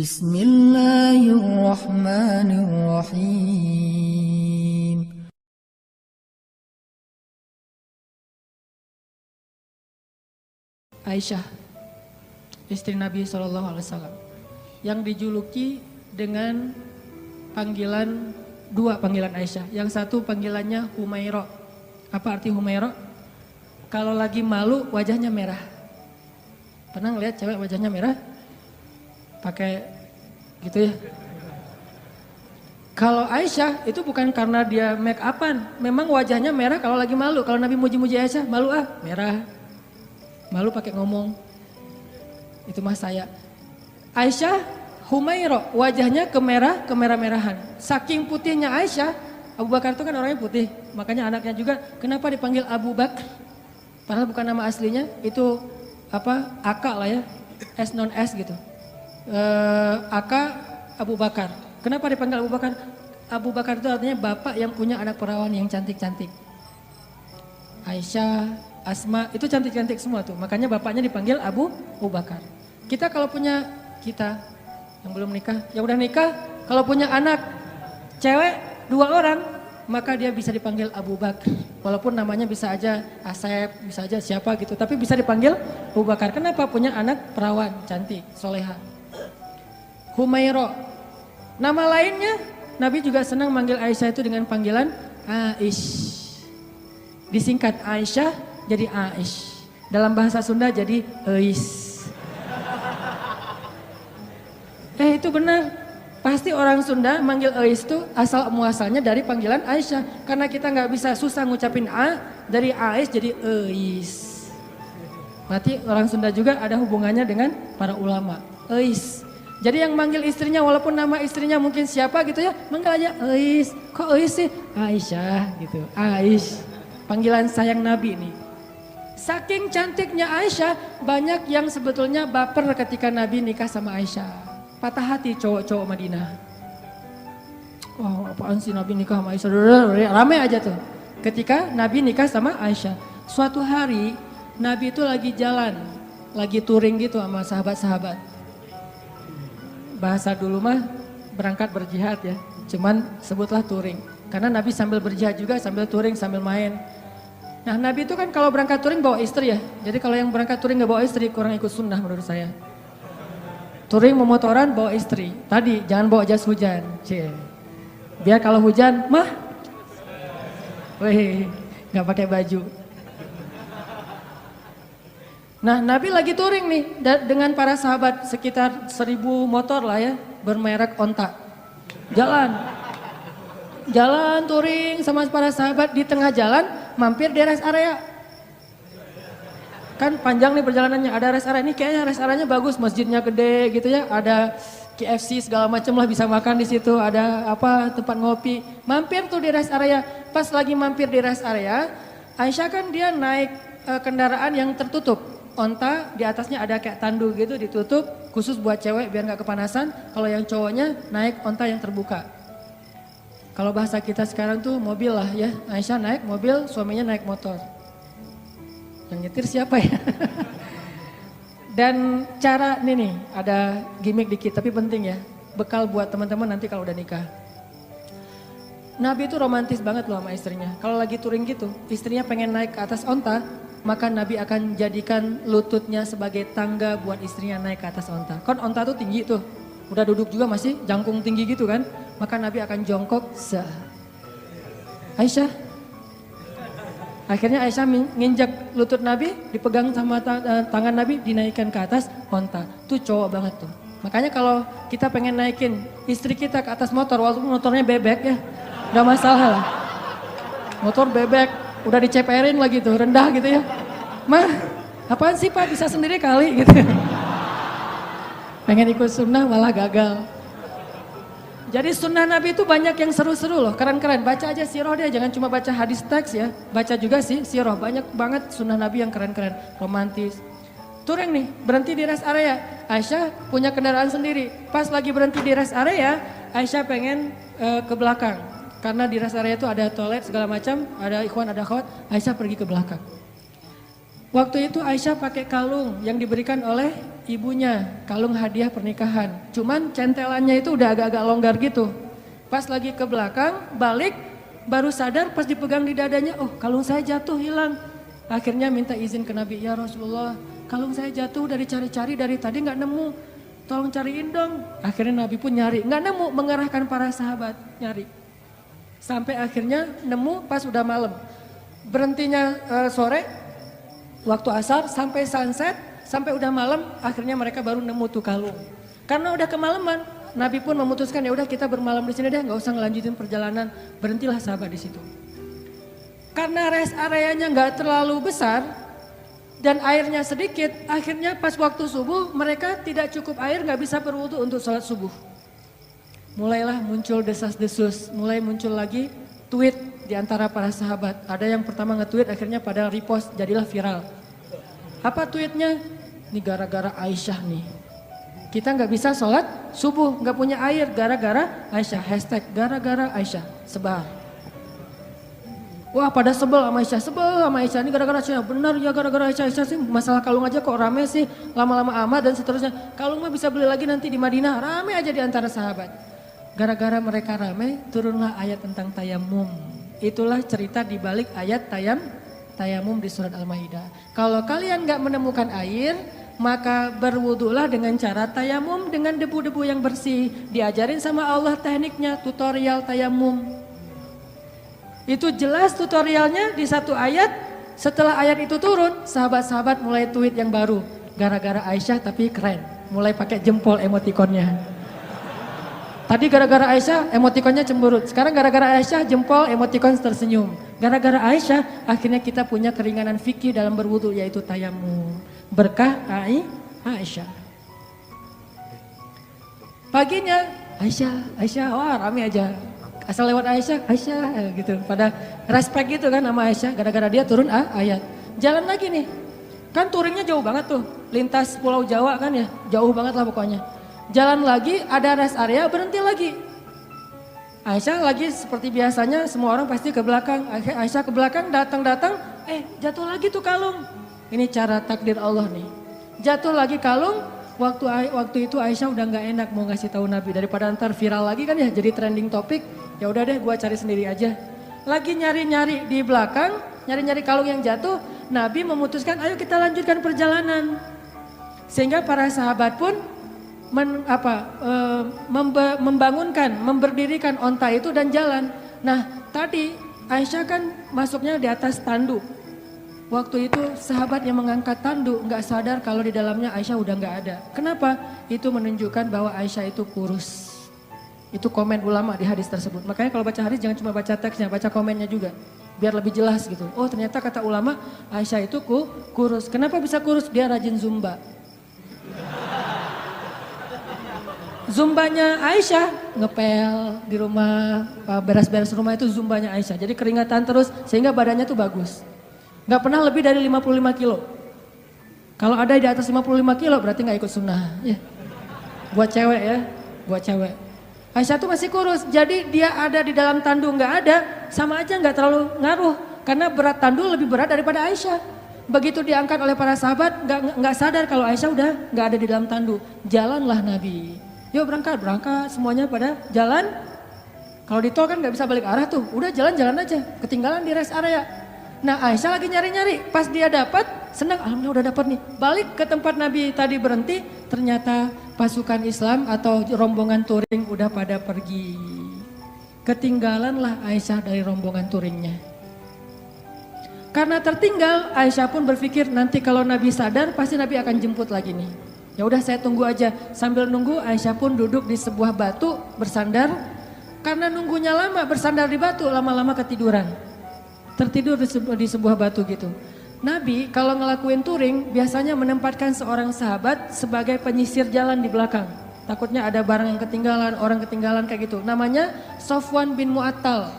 Bismillahirrahmanirrahim. Aisyah, istri Nabi SAW, yang dijuluki dengan dua panggilan Aisyah. Yang satu panggilannya Humaira. Apa arti Humaira? Kalau lagi malu wajahnya merah. Pernah ngeliat cewek wajahnya merah? Pakai gitu ya. Kalau Aisyah itu bukan karena dia make upan, memang wajahnya merah kalau lagi malu. Kalau Nabi muji-muji Aisyah, malu merah. Malu pakai ngomong. Itu mah saya. Aisyah Humaira, wajahnya kemerah-merahan. Saking putihnya Aisyah, Abu Bakar itu kan orangnya putih, makanya anaknya juga kenapa dipanggil Abu Bakar? Padahal bukan nama aslinya, itu Aka lah ya, S non S gitu. Aka Abu Bakar. Kenapa dipanggil Abu Bakar? Abu Bakar itu artinya bapak yang punya anak perawan yang cantik-cantik. Aisyah, Asma, itu cantik-cantik semua tuh. Makanya bapaknya dipanggil Abu Bakar. Kita kalau punya, kita yang belum nikah, yang udah nikah, kalau punya anak cewek 2 orang, maka dia bisa dipanggil Abu Bakar. Walaupun namanya bisa aja Asep, bisa aja siapa gitu, tapi bisa dipanggil Abu Bakar. Kenapa? Punya anak perawan, cantik, soleha. Humaira. Nama lainnya, Nabi juga senang manggil Aisyah itu dengan panggilan Aish. Disingkat Aisyah jadi Aish. Dalam bahasa Sunda jadi Eis. Itu benar. Pasti orang Sunda manggil Eis itu asal muasalnya dari panggilan Aisyah. Karena kita nggak bisa susah ngucapin A, dari Aish jadi Eis. Berarti orang Sunda juga ada hubungannya dengan para ulama. Eis. Jadi yang manggil istrinya walaupun nama istrinya mungkin siapa gitu ya, manggil aja Eis. Kok Eis sih? Aisyah gitu. Aish. Panggilan sayang Nabi nih. Saking cantiknya Aisyah, banyak yang sebetulnya baper ketika Nabi nikah sama Aisyah. Patah hati cowok-cowok Madinah. Wah, apaan sih Nabi nikah sama Aisyah? Rame aja tuh. Ketika Nabi nikah sama Aisyah. Suatu hari Nabi itu lagi jalan, lagi touring gitu sama sahabat-sahabat. Bahasa dulu mah berangkat berjihad ya. Cuman sebutlah touring. Karena Nabi sambil berjihad juga, sambil touring, sambil main. Nah Nabi itu kan kalau berangkat touring bawa istri ya. Jadi kalau yang berangkat touring gak bawa istri kurang ikut sunnah menurut saya. Touring memotoran bawa istri. Tadi jangan bawa jas hujan. Cie. Biar kalau hujan mah. Wih gak pakai baju. Nah Nabi lagi touring nih dengan para sahabat sekitar 1000 motor lah ya. Bermerek onta. Jalan touring sama para sahabat, di tengah jalan mampir di rest area. Kan panjang nih perjalanannya, ada rest area. Ini kayaknya rest areanya bagus, masjidnya gede gitu ya. Ada KFC segala macam lah, bisa makan di situ. Ada tempat ngopi. Mampir tuh di rest area. Pas lagi mampir di rest area, Aisyah kan dia naik kendaraan yang tertutup. Onta di atasnya ada kayak tandu gitu ditutup, khusus buat cewek biar gak kepanasan. Kalau yang cowoknya naik onta yang terbuka. Kalau bahasa kita sekarang tuh mobil lah ya. Aisyah naik mobil, suaminya naik motor. Yang nyetir siapa ya? Dan cara nih ada gimmick dikit tapi penting ya. Bekal buat teman-teman nanti kalau udah nikah. Nabi itu romantis banget loh sama istrinya. Kalau lagi touring gitu, istrinya pengen naik ke atas onta, maka Nabi akan jadikan lututnya sebagai tangga buat istrinya naik ke atas onta. Kan onta tuh tinggi tuh. Udah duduk juga masih jangkung tinggi gitu kan. Maka Nabi akan jongkok. Aisyah. Akhirnya Aisyah nginjak lutut Nabi, dipegang sama tangan Nabi, dinaikkan ke atas onta. Tuh cowok banget tuh. Makanya kalau kita pengen naikin istri kita ke atas motor, walaupun motornya bebek ya, gak masalah lah. Motor bebek, udah diceperin lagi tuh, rendah gitu ya. Mah, apaan sih Pak, bisa sendiri kali gitu. Pengen ikut sunnah malah gagal. Jadi sunnah Nabi itu banyak yang seru-seru loh, keren-keren. Baca aja sirah dia, jangan cuma baca hadis teks ya. Baca juga sih sirah, banyak banget sunnah Nabi yang keren-keren, romantis. Touring nih, berhenti di rest area. Aisyah punya kendaraan sendiri. Pas lagi berhenti di rest area, Aisyah pengen ke belakang. Karena di rest area itu ada toilet segala macam, ada ikhwan, ada akhwat. Aisyah pergi ke belakang. Waktu itu Aisyah pakai kalung yang diberikan oleh ibunya, kalung hadiah pernikahan. Cuman centelannya itu udah agak-agak longgar gitu. Pas lagi ke belakang, balik, baru sadar pas dipegang di dadanya, oh kalung saya jatuh hilang. Akhirnya minta izin ke Nabi, ya Rasulullah, kalung saya jatuh dari cari-cari dari tadi nggak nemu, tolong cariin dong. Akhirnya Nabi pun nyari, nggak nemu, mengerahkan para sahabat nyari. Sampai akhirnya nemu pas udah malam. Berhentinya sore, waktu asar sampai sunset, sampai udah malam, akhirnya mereka baru nemu tuh kalung. Karena udah kemalaman, Nabi pun memutuskan ya udah kita bermalam di sini deh, nggak usah ngelanjutin perjalanan, berhentilah sahabat di situ. Karena rest areanya nggak terlalu besar dan airnya sedikit, akhirnya pas waktu subuh mereka tidak cukup air, nggak bisa berwudu untuk sholat subuh. Mulailah muncul desas-desus, mulai muncul lagi tweet di antara para sahabat. Ada yang pertama nge-tweet akhirnya pada repost, jadilah viral. Apa tweetnya? Ini gara-gara Aisyah nih. Kita nggak bisa sholat subuh, nggak punya air gara-gara Aisyah. Hashtag gara-gara Aisyah, sebar. Wah pada sebel sama Aisyah, ini gara-gara Aisyah. Benar ya gara-gara Aisyah sih, masalah kalung aja kok rame sih, lama-lama amat dan seterusnya. Kalung mah bisa beli lagi nanti di Madinah, rame aja di antara sahabat. Gara-gara mereka rame, turunlah ayat tentang tayamum. Itulah cerita di balik ayat tayamum di surat Al-Maidah. Kalau kalian gak menemukan air, maka berwudulah dengan cara tayamum dengan debu-debu yang bersih. Diajarin sama Allah tekniknya, tutorial tayamum. Itu jelas tutorialnya di satu ayat. Setelah ayat itu turun, sahabat-sahabat mulai tweet yang baru. Gara-gara Aisyah tapi keren. Mulai pakai jempol emotikonnya. Tadi gara-gara Aisyah emotikonnya cemberut. Sekarang gara-gara Aisyah jempol emotikon tersenyum. Gara-gara Aisyah akhirnya kita punya keringanan fikih dalam berwudu yaitu tayamum. Berkah Aisyah. Paginya Aisyah, wah rame aja. Asal lewat Aisyah gitu. Pada respect gitu kan sama Aisyah gara-gara dia turun ayat. Jalan lagi nih. Kan touringnya jauh banget tuh. Lintas Pulau Jawa kan ya. Jauh banget lah pokoknya. Jalan lagi, ada rest area, berhenti lagi. Aisyah lagi seperti biasanya, semua orang pasti ke belakang. Aisyah ke belakang, datang, jatuh lagi tuh kalung. Ini cara takdir Allah nih. Jatuh lagi kalung, waktu itu Aisyah udah gak enak mau ngasih tahu Nabi. Daripada ntar viral lagi kan ya, jadi trending topik. Ya udah deh, gua cari sendiri aja. Lagi nyari-nyari di belakang, nyari-nyari kalung yang jatuh. Nabi memutuskan, ayo kita lanjutkan perjalanan. Sehingga para sahabat pun membangunkan, memberdirikan onta itu dan jalan. Nah tadi Aisyah kan masuknya di atas tanduk. Waktu itu sahabat yang mengangkat tanduk nggak sadar kalau di dalamnya Aisyah udah nggak ada. Kenapa? Itu menunjukkan bahwa Aisyah itu kurus. Itu komen ulama di hadis tersebut. Makanya kalau baca hadis jangan cuma baca teksnya, baca komennya juga. Biar lebih jelas gitu. Oh ternyata kata ulama Aisyah itu kurus. Kenapa bisa kurus? Dia rajin zumba. Zumbanya Aisyah ngepel di rumah, beres-beres rumah itu zumbanya Aisyah. Jadi keringatan terus sehingga badannya tuh bagus. Gak pernah lebih dari 55 kilo. Kalau ada di atas 55 kilo berarti gak ikut sunnah. Ya. Buat cewek ya, buat cewek. Aisyah tuh masih kurus, jadi dia ada di dalam tandu gak ada, sama aja gak terlalu ngaruh. Karena berat tandu lebih berat daripada Aisyah. Begitu diangkat oleh para sahabat gak sadar kalau Aisyah udah gak ada di dalam tandu. Jalanlah Nabi. Yuk berangkat semuanya pada jalan. Kalau di tol kan gak bisa balik arah tuh, udah jalan-jalan aja, ketinggalan di rest area. Nah Aisyah lagi nyari-nyari, pas dia dapat, senang, alhamdulillah udah dapat nih. Balik ke tempat Nabi tadi berhenti, ternyata pasukan Islam atau rombongan touring udah pada pergi. Ketinggalanlah Aisyah dari rombongan touringnya. Karena tertinggal, Aisyah pun berpikir nanti kalau Nabi sadar pasti Nabi akan jemput lagi nih. Ya udah saya tunggu aja. Sambil nunggu Aisyah pun duduk di sebuah batu bersandar. Karena nunggunya lama bersandar di batu, lama-lama ketiduran. Tertidur di sebuah batu gitu. Nabi kalau ngelakuin touring biasanya menempatkan seorang sahabat sebagai penyisir jalan di belakang. Takutnya ada barang yang ketinggalan, orang ketinggalan kayak gitu. Namanya Sofwan bin Mu'attal.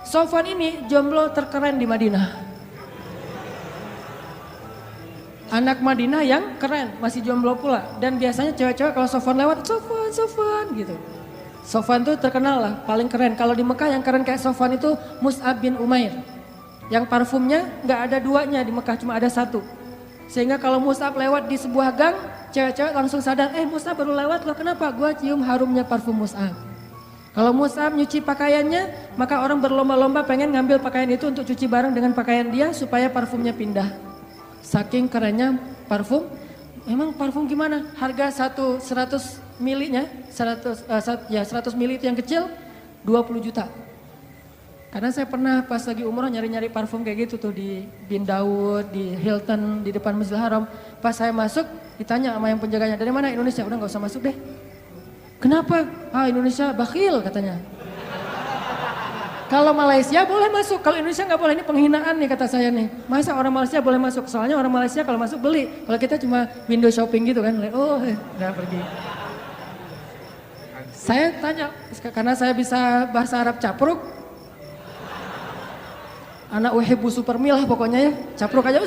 Sofwan ini jomblo terkeren di Madinah. Anak Madinah yang keren, masih jomblo pula. Dan biasanya cewek-cewek kalau Sofwan lewat, Sofwan gitu. Sofwan tuh terkenal lah, paling keren. Kalau di Mekah yang keren kayak Sofwan itu Mus'ab bin Umair. Yang parfumnya gak ada duanya di Mekah, cuma ada satu. Sehingga kalau Mus'ab lewat di sebuah gang, cewek-cewek langsung sadar, Mus'ab baru lewat loh, kenapa? Gua cium harumnya parfum Mus'ab. Kalau Mus'ab nyuci pakaiannya, maka orang berlomba-lomba pengen ngambil pakaian itu untuk cuci bareng dengan pakaian dia supaya parfumnya pindah. Saking kerennya parfum. Emang parfum gimana? Harga 100 milinya, 100 mili itu yang kecil, 20 juta. Karena saya pernah pas lagi umroh nyari-nyari parfum kayak gitu tuh di Bin Daud, di Hilton, di depan Masjidil Haram. Pas saya masuk ditanya sama yang penjaganya, dari mana? Indonesia. Udah gak usah masuk deh. Kenapa? Indonesia bakhil katanya. Kalau Malaysia boleh masuk, kalau Indonesia gak boleh, ini penghinaan nih kata saya nih. Masa orang Malaysia boleh masuk? Soalnya orang Malaysia kalau masuk beli. Kalau kita cuma window shopping gitu kan, udah pergi. Saya tanya, karena saya bisa bahasa Arab capruk. Anak uhibbu supermilah pokoknya ya, capruk aja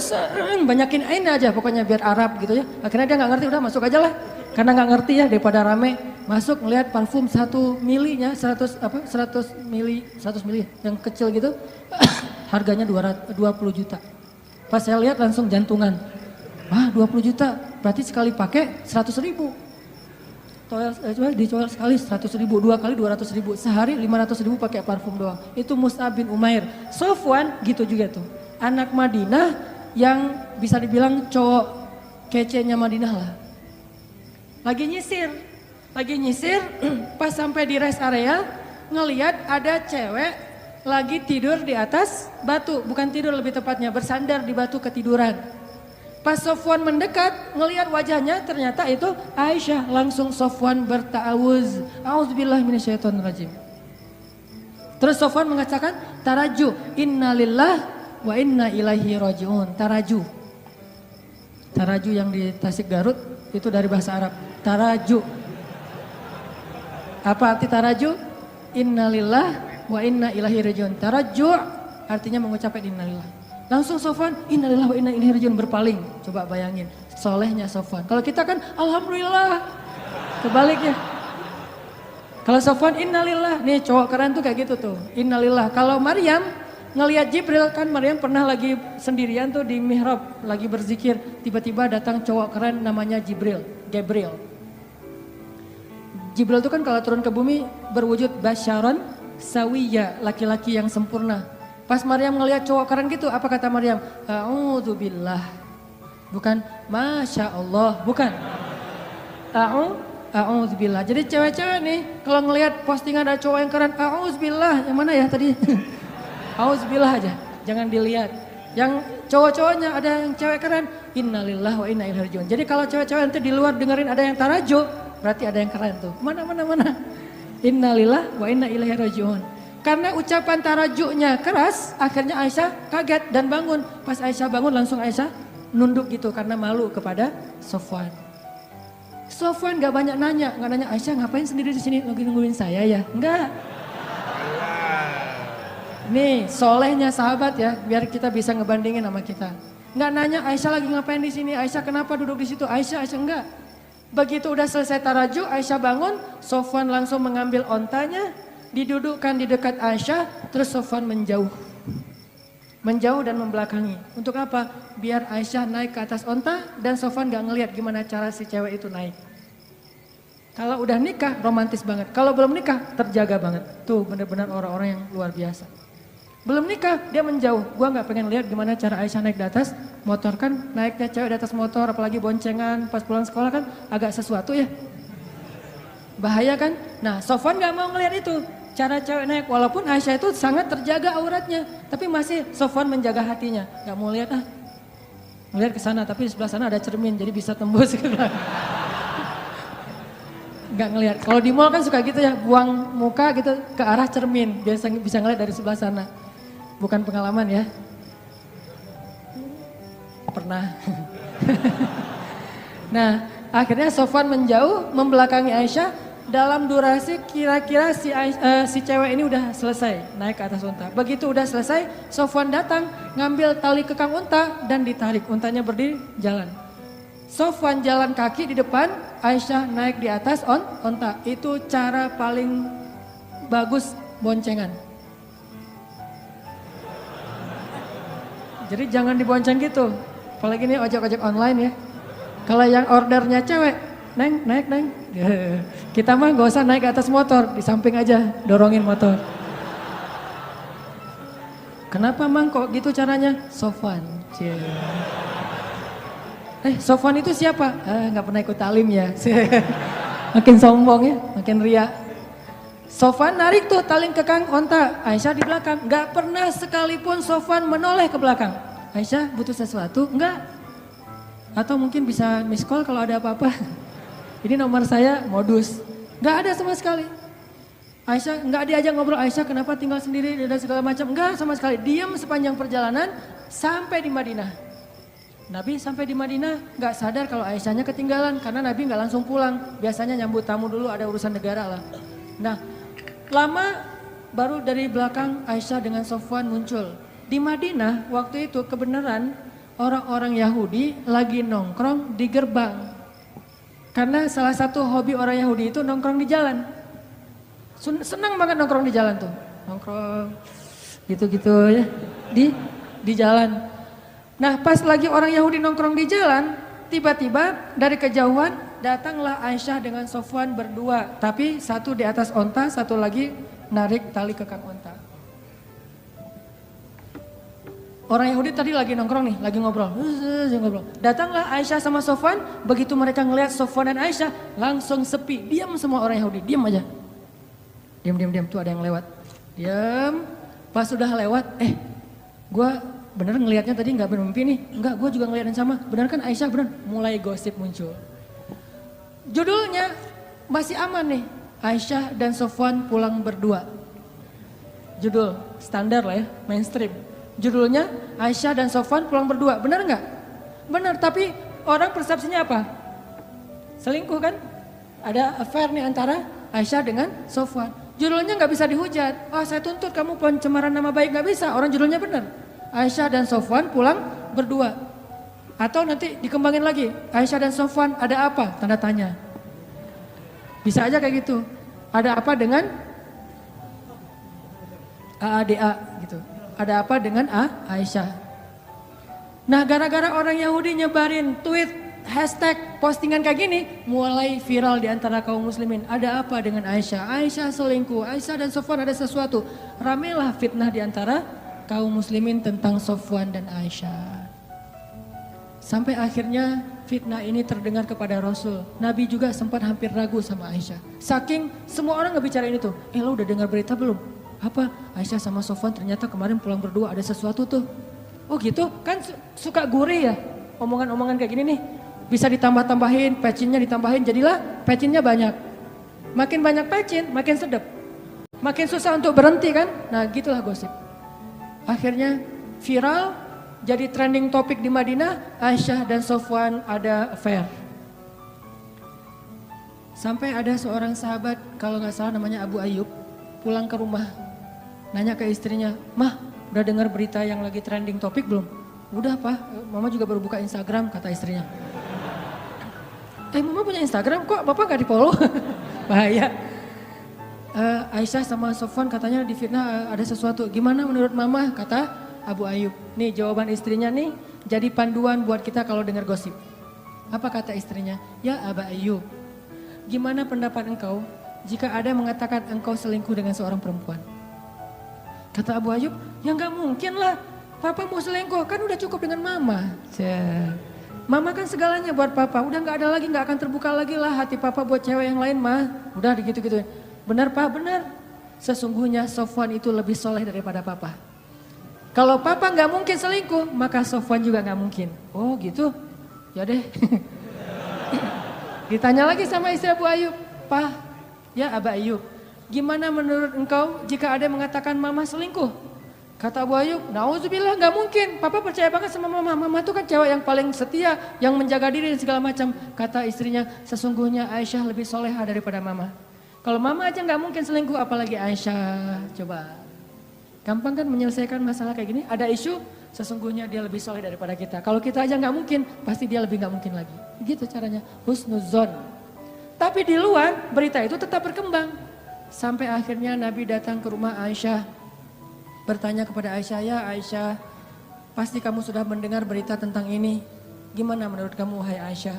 banyakin ain aja pokoknya biar Arab gitu ya. Akhirnya dia gak ngerti, udah masuk aja lah. Karena gak ngerti ya daripada rame. Masuk ngeliat parfum 1 milinya 100 mili yang kecil gitu. Harganya 20 juta. Pas saya lihat langsung jantungan. 20 juta berarti sekali pakai 100 ribu. Dicoel sekali 100 ribu, 2 kali 200 ribu, sehari 500 ribu pakai parfum doang. Itu Mus'ab bin Umair. Sofwan gitu juga tuh. Anak Madinah yang bisa dibilang cowok kecenya Madinah lah. Lagi nyisir, pas sampai di rest area, ngelihat ada cewek lagi tidur di atas batu. Bukan tidur lebih tepatnya, bersandar di batu ketiduran. Pas Sofwan mendekat, ngelihat wajahnya ternyata itu Aisyah. Langsung Sofwan berta'awuz. A'udzubillahi minasyaitonirrajim. Terus Sofwan mengatakan, taraju, innalillah wa inna ilaihi raji'un. Taraju yang di Tasik Garut itu dari bahasa Arab. Taraju. Apa arti taraju? Innalillah wa inna ilaihi raji'un. Taraju artinya mengucapkan innalillah. Langsung Sofwan, innalillah wa inna ilaihi raji'un, berpaling. Coba bayangin, solehnya Sofwan. Kalau kita kan, alhamdulillah. Kebaliknya. Kalau Sofwan, innalillah. Nih cowok keren tuh kayak gitu tuh, innalillah. Kalau Maryam, ngelihat Jibril kan, Maryam pernah lagi sendirian tuh di mihrab, lagi berzikir. Tiba-tiba datang cowok keren namanya Gabriel. Jibril tuh kan kalau turun ke bumi berwujud basyaron sawiyya, laki-laki yang sempurna. Pas Maryam ngelihat cowok keren gitu, apa kata Maryam? A'udzubillah. Bukan Masya Allah, bukan. A'udzubillah. Jadi cewek-cewek nih kalau ngelihat postingan ada cowok yang keren, a'udzubillah. Yang mana ya tadi? A'udzubillah aja, jangan dilihat. Yang cowok-cowoknya ada yang cewek keren, innalillah wa inna ilaihi raji'un. Jadi kalau cewek-cewek nanti di luar dengerin ada yang tarajo, berarti ada yang keren tuh. Mana. Innalillah wa inna ilaihi raji'un. Karena ucapan tarajunya keras, akhirnya Aisyah kaget dan bangun. Pas Aisyah bangun langsung Aisyah nunduk gitu karena malu kepada Sofwan. Sofwan gak banyak nanya, Aisyah ngapain sendiri di sini lagi nungguin saya ya? Enggak. Nih solehnya sahabat ya, biar kita bisa ngebandingin sama kita. Enggak nanya Aisyah lagi ngapain di sini, Aisyah kenapa duduk di situ, Aisyah enggak. Begitu udah selesai taraju, Aisyah bangun, Sofwan langsung mengambil ontanya, didudukkan di dekat Aisyah, terus Sofwan menjauh dan membelakangi. Untuk apa? Biar Aisyah naik ke atas onta dan Sofwan gak ngelihat gimana cara si cewek itu naik. Kalau udah nikah romantis banget, kalau belum nikah terjaga banget. Tuh benar-benar orang-orang yang luar biasa. Belum nikah dia menjauh, gua gak pengen lihat gimana cara Aisyah naik di atas motor, kan naiknya cewek di atas motor apalagi boncengan pas pulang sekolah kan agak sesuatu ya. Bahaya kan? Nah Sofwan gak mau ngelihat itu. Cara cewek naik, walaupun Aisyah itu sangat terjaga auratnya. Tapi masih Sofwan menjaga hatinya. Gak mau lihat Melihat ke sana, tapi di sebelah sana ada cermin jadi bisa tembus ke belakang. Gak ngelihat. Kalau di mall kan suka gitu ya, buang muka gitu ke arah cermin. Biasa bisa ngelihat dari sebelah sana. Bukan pengalaman ya. Pernah. Nah akhirnya Sofwan menjauh membelakangi Aisyah. Dalam durasi kira-kira si cewek ini udah selesai naik ke atas unta. Begitu udah selesai, Sofwan datang ngambil tali kekang unta dan ditarik. Untanya berdiri jalan. Sofwan jalan kaki di depan, Aisyah naik di atas unta. Itu cara paling bagus boncengan. Jadi jangan dibonceng gitu. Apalagi nih ojek-ojek online ya. Kalau yang ordernya cewek, Neng, naik Neng. Kita mah gak usah naik ke atas motor, di samping aja dorongin motor. Kenapa Mang kok gitu caranya? Sofwan. Sofwan itu siapa? Gak pernah ikut talim ya. Makin sombong ya, makin ria. Sofwan narik tuh tali kekang onta, Aisyah di belakang. Gak pernah sekalipun Sofwan menoleh ke belakang. Aisyah butuh sesuatu? Enggak. Atau mungkin bisa miss call kalau ada apa-apa. Ini nomor saya modus. Gak ada sama sekali. Aisyah gak diajak ngobrol, Aisyah kenapa tinggal sendiri dan segala macam. Enggak sama sekali, diam sepanjang perjalanan sampai di Madinah. Nabi sampai di Madinah gak sadar kalau Aisyahnya ketinggalan. Karena Nabi gak langsung pulang. Biasanya nyambut tamu dulu, ada urusan negara lah. Nah lama baru dari belakang Aisyah dengan Sofwan muncul. Di Madinah waktu itu kebenaran orang-orang Yahudi lagi nongkrong di gerbang. Karena salah satu hobi orang Yahudi itu nongkrong di jalan. Senang banget nongkrong di jalan tuh. Nongkrong gitu-gitu ya di jalan. Nah pas lagi orang Yahudi nongkrong di jalan, tiba-tiba dari kejauhan datanglah Aisyah dengan Sofwan berdua. Tapi satu di atas onta, satu lagi narik tali kekang onta. Orang Yahudi tadi lagi nongkrong nih, lagi ngobrol. Datanglah Aisyah sama Sofwan, begitu mereka ngelihat Sofwan dan Aisyah, langsung sepi. Diam semua orang Yahudi, diam aja. Diam, tuh ada yang lewat. Diam, pas sudah lewat, gue bener ngelihatnya tadi nggak bermimpi nih. Enggak, gue juga ngeliat yang sama. Benar kan Aisyah, benar. Mulai gosip muncul. Judulnya masih aman nih, Aisyah dan Sofwan pulang berdua. Judul standar lah ya, mainstream. Judulnya Aisyah dan Sofwan pulang berdua, benar nggak? Benar, tapi orang persepsinya apa? Selingkuh kan? Ada affair nih antara Aisyah dengan Sofwan. Judulnya nggak bisa dihujat. Saya tuntut kamu pencemaran nama baik, nggak bisa. Orang judulnya benar. Aisyah dan Sofwan pulang berdua. Atau nanti dikembangin lagi, Aisyah dan Sofwan ada apa? Tanda tanya. Bisa aja kayak gitu. Ada apa dengan AADA gitu. Ada apa dengan Aisyah. Nah gara-gara orang Yahudi nyebarin tweet, hashtag, postingan kayak gini, mulai viral di antara kaum muslimin. Ada apa dengan Aisyah? Aisyah selingkuh, Aisyah dan Sofwan ada sesuatu. Ramelah fitnah di antara kaum muslimin tentang Sofwan dan Aisyah. Sampai akhirnya fitnah ini terdengar kepada Rasul. Nabi juga sempat hampir ragu sama Aisyah. Saking semua orang ngebicarain itu. Lo udah dengar berita belum? Apa? Aisyah sama Sofwan ternyata kemarin pulang berdua ada sesuatu tuh. Oh gitu? Kan suka gurih ya omongan-omongan kayak gini nih. Bisa ditambah-tambahin, pecinnya ditambahin, jadilah pecinnya banyak. Makin banyak pecin, makin sedap. Makin susah untuk berhenti kan? Nah gitulah gosip. Akhirnya viral, jadi trending topik di Madinah, Aisyah dan Sofwan ada affair. Sampai ada seorang sahabat, kalau gak salah namanya Abu Ayyub, pulang ke rumah. Nanya ke istrinya, Mah udah dengar berita yang lagi trending topik belum? Udah Pak, Mama juga baru buka Instagram, kata istrinya. Mama punya Instagram kok Bapak gak di follow? Bahaya. Aisyah sama Sofwan katanya di fitnah ada sesuatu. Gimana menurut Mama? Kata Abu Ayyub. Nih jawaban istrinya nih jadi panduan buat kita kalau dengar gosip. Apa kata istrinya? Ya Abu Ayyub, gimana pendapat engkau jika ada yang mengatakan engkau selingkuh dengan seorang perempuan? Kata Abu Ayyub, ya gak mungkin lah. Papa mau selingkuh, kan udah cukup dengan Mama. Mama kan segalanya buat Papa, udah gak ada lagi, gak akan terbuka lagi lah hati Papa buat cewek yang lain mah. Udah gitu-gitu. Benar Pak, benar. Sesungguhnya Sofwan itu lebih soleh daripada Papa. Kalau Papa gak mungkin selingkuh, maka Sofwan juga gak mungkin. Oh gitu, ya deh. Ditanya lagi sama istri Abu Ayyub, Pak, ya Abu Ayyub, gimana menurut engkau jika ada yang mengatakan Mama selingkuh? Kata Abu Ayyub, nauzubillah gak mungkin. Papa percaya banget sama Mama. Mama itu kan cewek yang paling setia, yang menjaga diri dan segala macam. Kata istrinya, sesungguhnya Aisyah lebih soleha daripada Mama. Kalau Mama aja gak mungkin selingkuh, apalagi Aisyah. Coba, gampang kan menyelesaikan masalah kayak gini? Ada isu, sesungguhnya dia lebih soleh daripada kita. Kalau kita aja gak mungkin, pasti dia lebih gak mungkin lagi. Gitu caranya, husnuzon. Tapi di luar, berita itu tetap berkembang. Sampai akhirnya Nabi datang ke rumah Aisyah. Bertanya kepada Aisyah, ya Aisyah, pasti kamu sudah mendengar berita tentang ini. Gimana menurut kamu wahai Aisyah?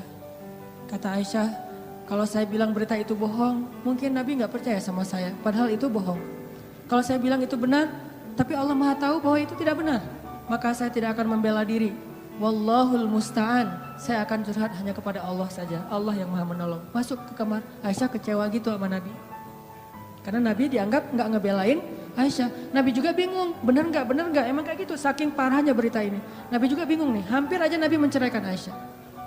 Kata Aisyah, kalau saya bilang berita itu bohong, mungkin Nabi gak percaya sama saya. Padahal itu bohong. Kalau saya bilang itu benar, tapi Allah Maha tahu bahwa itu tidak benar. Maka saya tidak akan membela diri. Wallahul musta'an. Saya akan curhat hanya kepada Allah saja. Allah yang Maha menolong. Masuk ke kamar, Aisyah kecewa gitu sama Nabi. Karena Nabi dianggap gak ngebelain Aisyah. Nabi juga bingung, benar nggak, emang kayak gitu. Saking parahnya berita ini. Nabi juga bingung nih, hampir aja Nabi menceraikan Aisyah.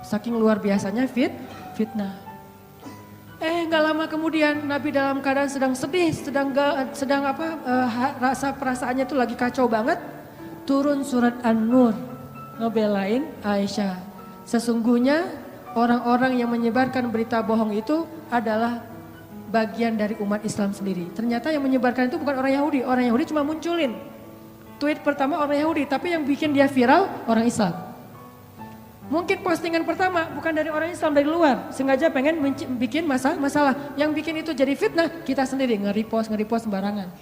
Saking luar biasanya fitnah. Nggak lama kemudian Nabi dalam keadaan sedang sedih, rasa perasaannya itu lagi kacau banget. Turun surat An-Nur, ngebelain Aisyah. Sesungguhnya orang-orang yang menyebarkan berita bohong itu adalah bagian dari umat Islam sendiri. Ternyata yang menyebarkan itu bukan orang Yahudi. Orang Yahudi cuma munculin tweet pertama orang Yahudi, tapi yang bikin dia viral orang Islam. Mungkin postingan pertama bukan dari orang Islam, dari luar. Sengaja pengen bikin masalah. Yang bikin itu jadi fitnah, kita sendiri nge-repost sembarangan.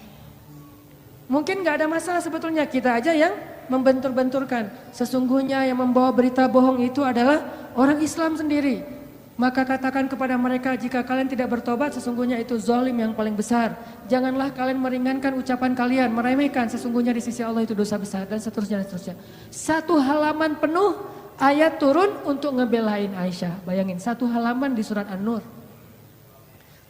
Mungkin gak ada masalah sebetulnya, kita aja yang membentur-benturkan. Sesungguhnya yang membawa berita bohong itu adalah orang Islam sendiri. Maka katakan kepada mereka, jika kalian tidak bertobat sesungguhnya itu zalim yang paling besar. Janganlah kalian meringankan ucapan kalian, meremehkan, sesungguhnya di sisi Allah itu dosa besar, dan seterusnya. Satu halaman penuh ayat turun untuk ngebelain Aisyah. Bayangin, satu halaman di surat An-Nur.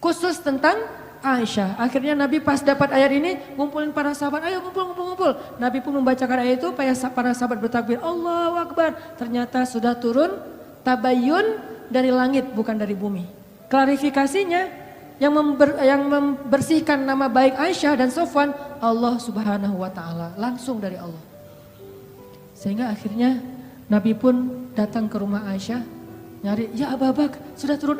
Khusus tentang Aisyah. Akhirnya Nabi pas dapat ayat ini, ngumpulin para sahabat, ayo ngumpul. Nabi pun membacakan ayat itu, para sahabat bertakbir, Allahu Akbar. Ternyata sudah turun tabayyun dari langit, bukan dari bumi. Klarifikasinya yang membersihkan nama baik Aisyah dan Sofwan, Allah Subhanahu wa Ta'ala, langsung dari Allah. Sehingga akhirnya Nabi pun datang ke rumah Aisyah, nyari, ya Abu Bakar, sudah turun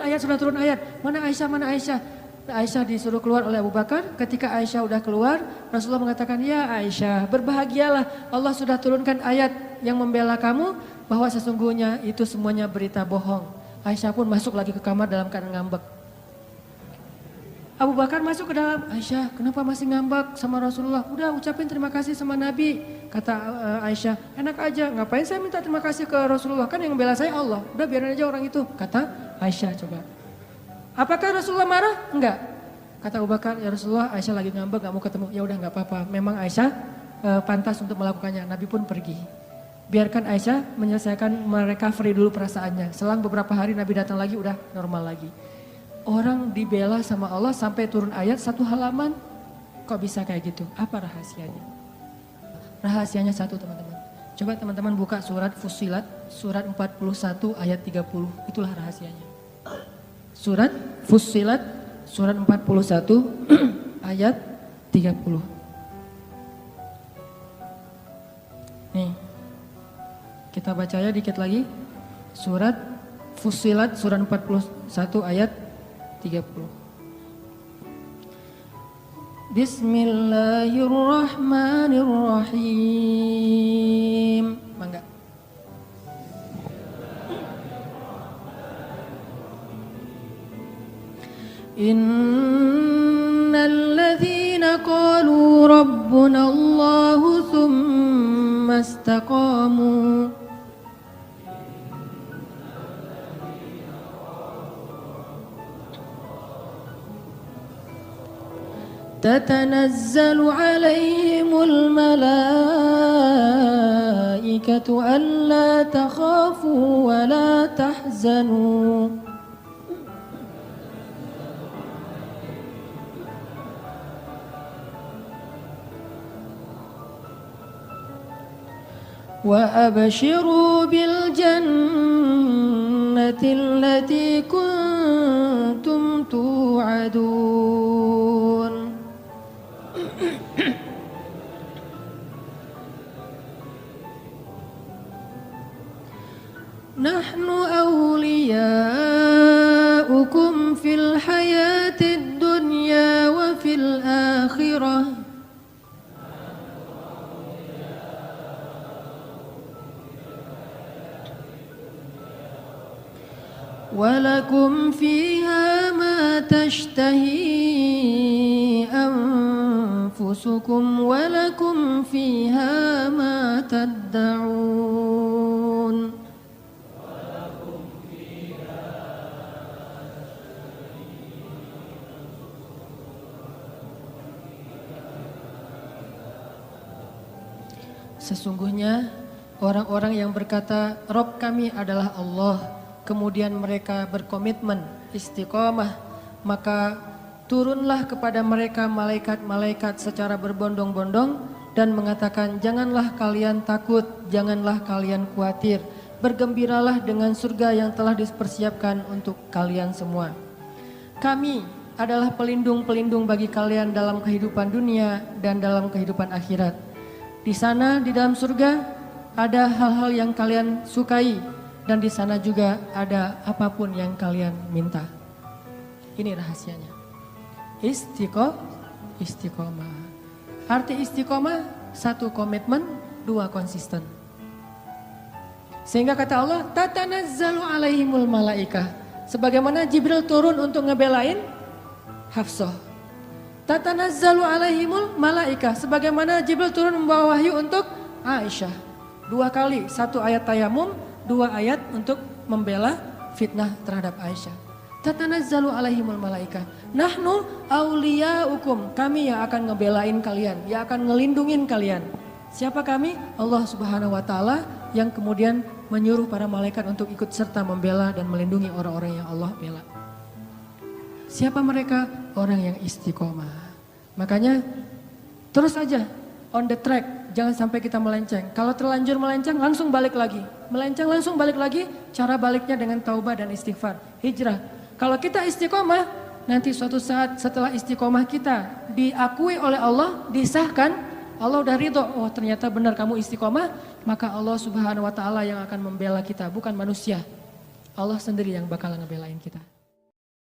ayat. Mana Aisyah? Aisyah disuruh keluar oleh Abu Bakar. Ketika Aisyah udah keluar, Rasulullah mengatakan, ya Aisyah, berbahagialah, Allah sudah turunkan ayat yang membela kamu, bahwa sesungguhnya itu semuanya berita bohong. Aisyah pun masuk lagi ke kamar dalam keadaan ngambek. Abu Bakar masuk ke dalam, Aisyah kenapa masih ngambek sama Rasulullah? Udah ucapin terima kasih sama Nabi. Kata Aisyah, enak aja, ngapain saya minta terima kasih ke Rasulullah, kan yang membela saya Allah. Udah biarin aja orang itu, kata Aisyah. Coba, apakah Rasulullah marah? Enggak. Kata Abu Bakar, ya Rasulullah, Aisyah lagi ngambek, gak mau ketemu. Ya udah gak apa-apa, memang Aisyah pantas untuk melakukannya. Nabi pun pergi. Biarkan Aisyah menyelesaikan, merecovery dulu perasaannya. Selang beberapa hari Nabi datang lagi, udah normal lagi. Orang dibela sama Allah sampai turun ayat satu halaman. Kok bisa kayak gitu? Apa rahasianya? Rahasianya satu teman-teman. Coba teman-teman buka surat Fussilat, surat 41 ayat 30. Itulah rahasianya. Surat Fussilat, surat 41 ayat 30. Nih. Kita baca ya dikit lagi. Surat Fussilat surat 41 ayat 30. Bismillahirrahmanirrahim. Mangga. Innalladzina qalu rabbuna Allahu thumma istaqamu تتنزل عليهم الملائكة ألا تخافوا ولا تحزنوا وأبشروا بالجنة التي كنتم توعدون نحن أولياؤكم في الحياة الدنيا وفي الآخرة ولكم فيها ما تشتهي أنفسكم أنفسكم ولكم فيها ما تدعون. Sesungguhnya orang-orang yang berkata Rob kami adalah Allah, kemudian mereka berkomitmen istiqomah, maka turunlah kepada mereka malaikat-malaikat secara berbondong-bondong dan mengatakan, janganlah kalian takut, janganlah kalian khawatir, bergembiralah dengan surga yang telah dipersiapkan untuk kalian semua. Kami adalah pelindung-pelindung bagi kalian dalam kehidupan dunia dan dalam kehidupan akhirat. Di sana, di dalam surga, ada hal-hal yang kalian sukai dan di sana juga ada apapun yang kalian minta. Ini rahasianya. Istiqomah. Arti istiqomah, satu komitmen, dua konsisten. Sehingga kata Allah, tatanazzalu alaihimul malaikah. Sebagaimana Jibril turun untuk ngebelain Hafsah. Tatanazzalu alaihimul malaikah. Sebagaimana Jibril turun membawa wahyu untuk Aisyah. Dua kali, satu ayat tayamum, dua ayat untuk membela fitnah terhadap Aisyah. Tatanazzalu alaihimul malaikah. Nahnu awliyaukum. Kami yang akan ngebelain kalian, yang akan ngelindungin kalian. Siapa kami? Allah Subhanahu wa taala yang kemudian menyuruh para malaikat untuk ikut serta membela dan melindungi orang-orang yang Allah bela. Siapa mereka? Orang yang istiqomah. Makanya terus aja on the track, jangan sampai kita melenceng. Kalau terlanjur melenceng langsung balik lagi. Melenceng langsung balik lagi, cara baliknya dengan taubah dan istighfar, hijrah. Kalau kita istiqomah, nanti suatu saat setelah istiqomah kita diakui oleh Allah, disahkan, Allah udah ridho, oh ternyata benar kamu istiqomah, maka Allah Subhanahu wa taala yang akan membela kita, bukan manusia. Allah sendiri yang bakal ngebelain kita.